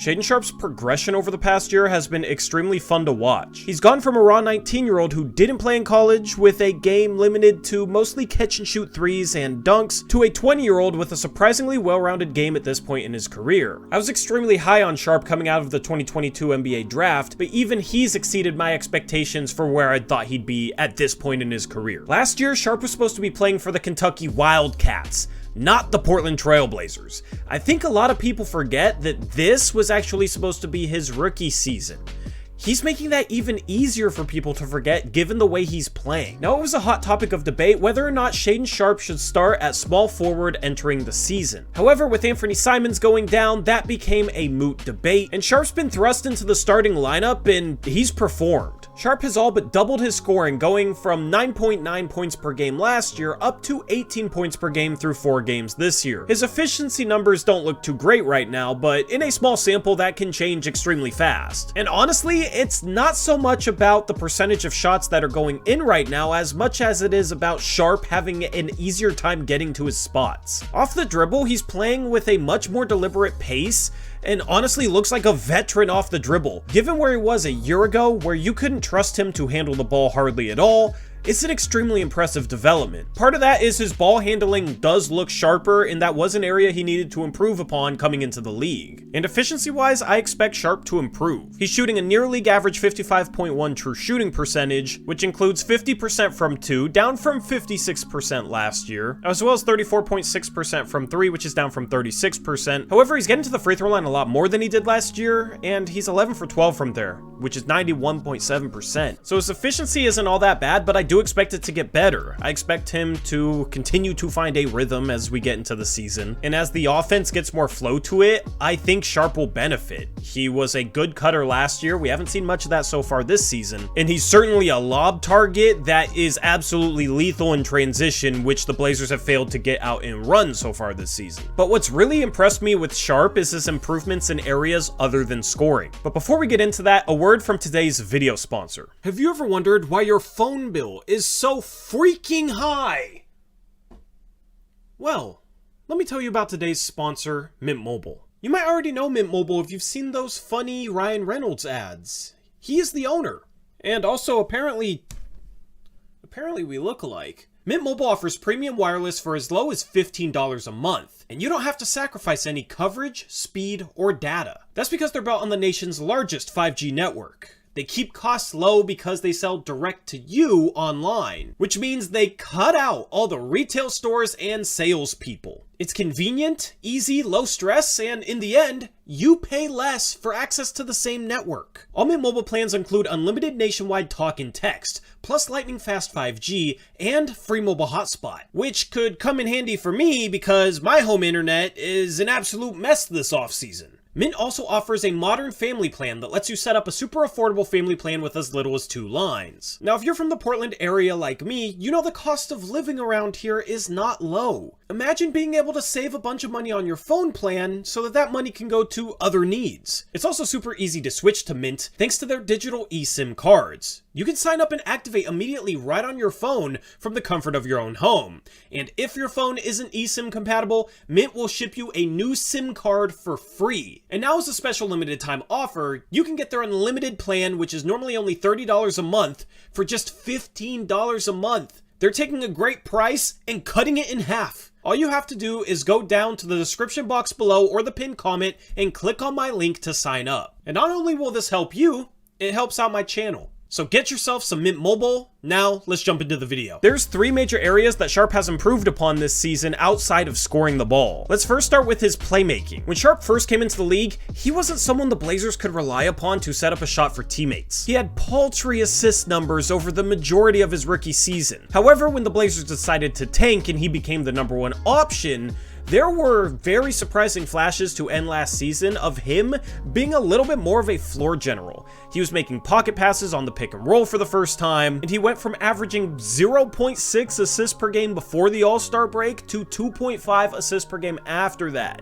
Shaedon Sharpe's progression over the past year has been extremely fun to watch. He's gone from a raw 19-year-old who didn't play in college with a game limited to mostly catch-and-shoot threes and dunks to a 20-year-old with a surprisingly well-rounded game at this point in his career. I was extremely high on Sharpe coming out of the 2022 NBA draft, but even he's exceeded my expectations for where I thought he'd be at this point in his career. Last year, Sharpe was supposed to be playing for the Kentucky Wildcats, not the Portland Trail Blazers. I think a lot of people forget that this was actually supposed to be his rookie season. He's making that even easier for people to forget given the way he's playing. Now, it was a hot topic of debate whether or not Shaedon Sharpe should start at small forward entering the season. However, with Anthony Simons going down, that became a moot debate, and Sharpe's been thrust into the starting lineup and he's performed. Sharpe has all but doubled his scoring, going from 9.9 points per game last year up to 18 points per game through 4 games this year. His efficiency numbers don't look too great right now, but in a small sample that can change extremely fast. And honestly, it's not so much about the percentage of shots that are going in right now as much as it is about Sharpe having an easier time getting to his spots. Off the dribble, he's playing with a much more deliberate pace and honestly looks like a veteran off the dribble. Given where he was a year ago, where you couldn't trust him to handle the ball hardly at all, it's an extremely impressive development. Part of that is his ball handling does look sharper, and that was an area he needed to improve upon coming into the league. And efficiency-wise, I expect Sharpe to improve. He's shooting a near league average 55.1 true shooting percentage, which includes 50% from 2, down from 56% last year, as well as 34.6% from 3, which is down from 36%. However, he's getting to the free throw line a lot more than he did last year, and he's 11 for 12 from there, which is 91.7%. So his efficiency isn't all that bad, but I do expect it to get better. I expect him to continue to find a rhythm as we get into the season, and as the offense gets more flow to it, I think Sharpe will benefit. He was a good cutter last year. We haven't seen much of that so far this season, and he's certainly a lob target that is absolutely lethal in transition, which the Blazers have failed to get out and run so far this season. But what's really impressed me with Sharpe is his improvements in areas other than scoring. But before we get into that, a word from today's video sponsor. Have you ever wondered why your phone bill is so freaking high? Well, let me tell you about today's sponsor, Mint Mobile. You might already know Mint Mobile if you've seen those funny Ryan Reynolds ads. He is the owner. And also, apparently we look alike. Mint Mobile offers premium wireless for as low as $15 a month, and you don't have to sacrifice any coverage, speed, or data. That's because they're built on the nation's largest 5G network. They keep costs low because they sell direct to you online, which means they cut out all the retail stores and salespeople. It's convenient, easy, low stress, and in the end, you pay less for access to the same network. All Mint Mobile plans include unlimited nationwide talk and text, plus lightning fast 5G, and free mobile hotspot, which could come in handy for me because my home internet is an absolute mess this off-season. Mint also offers a modern family plan that lets you set up a super affordable family plan with as little as 2 lines. Now, if you're from the Portland area like me, you know the cost of living around here is not low. Imagine being able to save a bunch of money on your phone plan so that money can go to other needs. It's also super easy to switch to Mint thanks to their digital eSIM cards. You can sign up and activate immediately right on your phone from the comfort of your own home. And if your phone isn't eSIM compatible, Mint will ship you a new SIM card for free. And now as a special limited time offer, you can get their unlimited plan, which is normally only $30 a month, for just $15 a month. They're taking a great price and cutting it in half. All you have to do is go down to the description box below or the pinned comment and click on my link to sign up. And not only will this help you, it helps out my channel. So get yourself some Mint Mobile. Now, let's jump into the video. There's 3 major areas that Sharpe has improved upon this season outside of scoring the ball. Let's first start with his playmaking. When Sharpe first came into the league, he wasn't someone the Blazers could rely upon to set up a shot for teammates. He had paltry assist numbers over the majority of his rookie season. However, when the Blazers decided to tank and he became the #1 option, there were very surprising flashes to end last season of him being a little bit more of a floor general. He was making pocket passes on the pick and roll for the first time, and he went from averaging 0.6 assists per game before the All-Star break to 2.5 assists per game after that,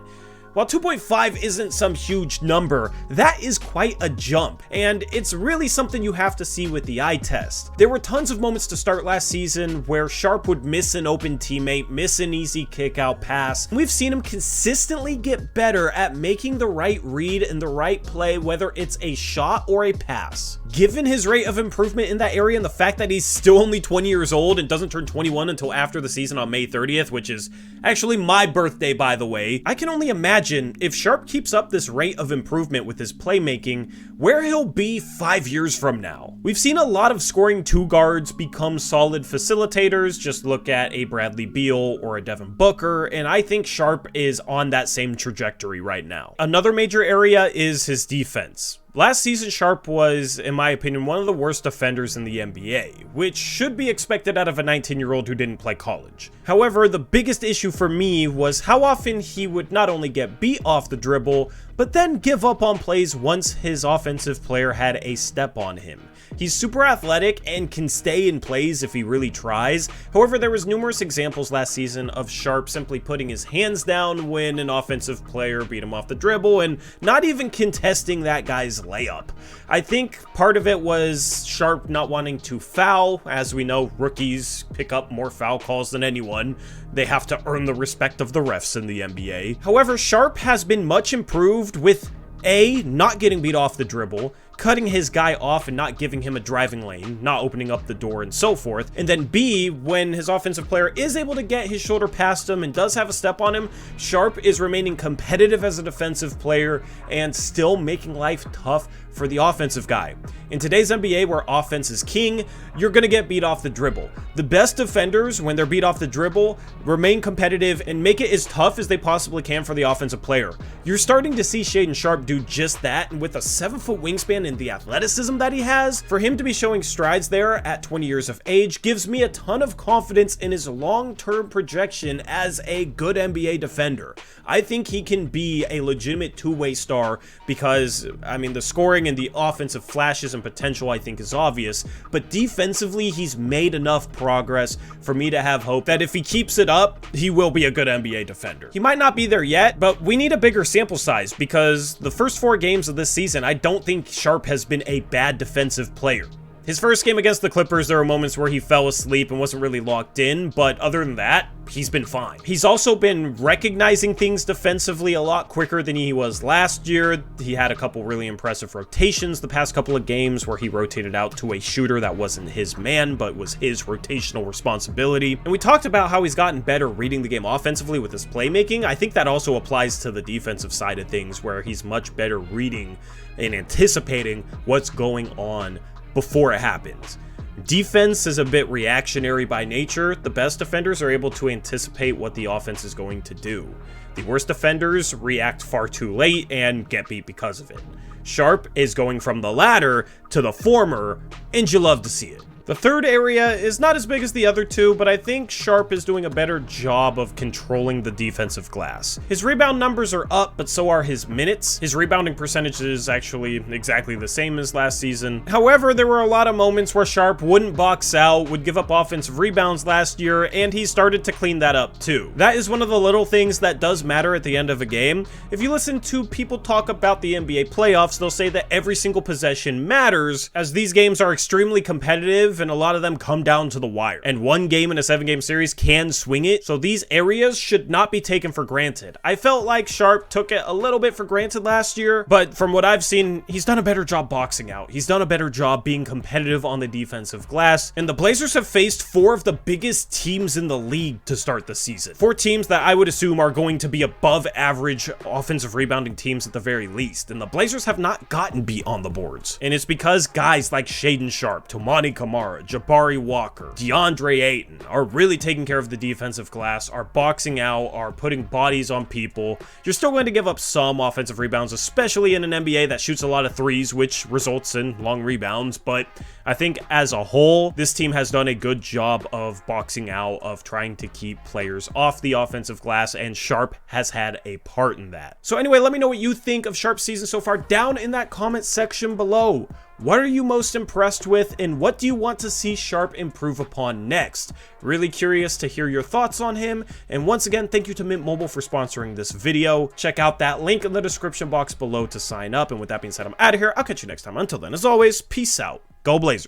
While 2.5 isn't some huge number, that is quite a jump, and it's really something you have to see with the eye test. There were tons of moments to start last season where Sharpe would miss an open teammate, miss an easy kick-out pass. We've seen him consistently get better at making the right read and the right play, whether it's a shot or a pass. Given his rate of improvement in that area and the fact that he's still only 20 years old and doesn't turn 21 until after the season on May 30th, which is actually my birthday, by the way, I can only imagine if Sharpe keeps up this rate of improvement with his playmaking, where he'll be 5 years from now. We've seen a lot of scoring two guards become solid facilitators. Just look at a Bradley Beal or a Devin Booker, and I think Sharpe is on that same trajectory right now. Another major area is his defense. Last season, Sharpe was, in my opinion, one of the worst defenders in the NBA, which should be expected out of a 19-year-old who didn't play college. However, the biggest issue for me was how often he would not only get beat off the dribble, but then give up on plays once his offensive player had a step on him. He's super athletic and can stay in plays if he really tries. However, there was numerous examples last season of Sharpe simply putting his hands down when an offensive player beat him off the dribble and not even contesting that guy's layup. I think part of it was Sharpe not wanting to foul. As we know, rookies pick up more foul calls than anyone. They have to earn the respect of the refs in the NBA. However, Sharpe has been much improved with A, not getting beat off the dribble, cutting his guy off and not giving him a driving lane, not opening up the door and so forth. And then B, when his offensive player is able to get his shoulder past him and does have a step on him, Sharpe is remaining competitive as a defensive player and still making life tough for the offensive guy. In today's NBA, where offense is king, you're going to get beat off the dribble. The best defenders, when they're beat off the dribble, remain competitive and make it as tough as they possibly can for the offensive player. You're starting to see Shaedon Sharpe do just that, and with a 7-foot wingspan and the athleticism that he has, for him to be showing strides there at 20 years of age gives me a ton of confidence in his long-term projection as a good NBA defender. I think he can be a legitimate two-way star because, I mean, the scoring and the offensive flashes and potential I think is obvious, but defensively he's made enough progress for me to have hope that if he keeps it up, he will be a good NBA defender. He might not be there yet, but we need a bigger sample size because the first 4 games of this season, I don't think Sharpe has been a bad defensive player. His first game against the Clippers, there were moments where he fell asleep and wasn't really locked in, but other than that, he's been fine. He's also been recognizing things defensively a lot quicker than he was last year. He had a couple really impressive rotations the past couple of games where he rotated out to a shooter that wasn't his man, but was his rotational responsibility. And we talked about how he's gotten better reading the game offensively with his playmaking. I think that also applies to the defensive side of things, where he's much better reading and anticipating what's going on before it happens. Defense is a bit reactionary by nature. The best defenders are able to anticipate what the offense is going to do. The worst defenders react far too late and get beat because of it. Sharpe is going from the latter to the former, and you love to see it. The third area is not as big as the other two, but I think Sharpe is doing a better job of controlling the defensive glass. His rebound numbers are up, but so are his minutes. His rebounding percentage is actually exactly the same as last season. However, there were a lot of moments where Sharpe wouldn't box out, would give up offensive rebounds last year, and he started to clean that up too. That is one of the little things that does matter at the end of a game. If you listen to people talk about the NBA playoffs, they'll say that every single possession matters, as these games are extremely competitive and a lot of them come down to the wire. And one game in a 7-game series can swing it, so these areas should not be taken for granted. I felt like Sharpe took it a little bit for granted last year, but from what I've seen, he's done a better job boxing out. He's done a better job being competitive on the defensive glass, and the Blazers have faced 4 of the biggest teams in the league to start the season. 4 teams that I would assume are going to be above average offensive rebounding teams at the very least, and the Blazers have not gotten beat on the boards. And it's because guys like Shaedon Sharpe, Toumani Camara, Jabari Walker, DeAndre Ayton are really taking care of the defensive glass, are boxing out, are putting bodies on people. You're still going to give up some offensive rebounds, especially in an NBA that shoots a lot of threes, which results in long rebounds, but I think as a whole, this team has done a good job of boxing out, of trying to keep players off the offensive glass, and Sharpe has had a part in that. So anyway, let me know what you think of Sharpe's season so far down in that comment section below. What are you most impressed with, and what do you want to see Sharpe improve upon next? Really curious to hear your thoughts on him, and once again, thank you to Mint Mobile for sponsoring this video. Check out that link in the description box below to sign up, and with that being said, I'm out of here. I'll catch you next time. Until then, as always, peace out. Go Blazers.